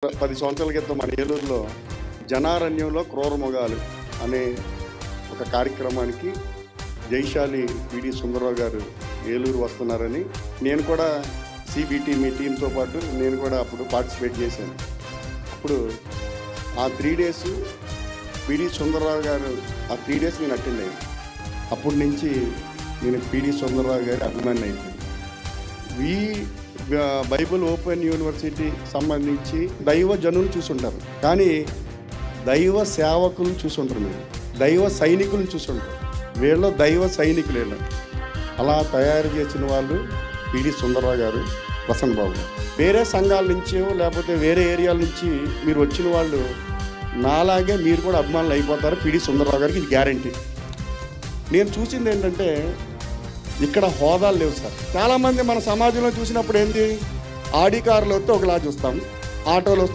10 సంవత్సరాల క్రితం మన ఏలూరులో జనారణ్యంలో క్రూరమృగాలు అనే ఒక కార్యక్రమానికి జైశాలి పిడి సుందరరావు గారు ఏలూరు వస్తున్నారని నేను కూడా సిబిటి మీ టీంతో పాటు నేను కూడా అప్పుడు పార్టిసిపేట్ చేశాను. అప్పుడు ఆ 3 days పిడి సుందరరావు గారు ఆ 3 days నేను అటెండ్ అయ్యాను. అప్పటి నుంచి నేను పిడి సుందరరావు గారి అభిమాని అయిపోయాను. బైబిల్ ఓపెన్ యూనివర్సిటీ సంబంధించి దైవ జనులు చూసుంటారు, కానీ దైవ సేవకులను చూసుంటారు, మీరు దైవ సైనికులను చూసుంటారు. వీళ్ళు దైవ సైనికులు. వీళ్ళు అలా తయారు చేసిన వాళ్ళు పిడి సుందరరావు గారు, ప్రసన్న బాబు గారు. వేరే సంఘాల నుంచో లేకపోతే వేరే ఏరియాల నుంచి మీరు వచ్చిన వాళ్ళు నాలాగే మీరు కూడా అభిమానులు అయిపోతారు పిడి సుందరరావు గారికి, ఇది గ్యారంటీ. నేను చూసింది ఏంటంటే ఇక్కడ హోదాలు లేవు సార్. చాలామంది మన సమాజంలో చూసినప్పుడు ఏంటి, ఆడి కారులో వస్తే ఒకలా చూస్తాం, ఆటోలో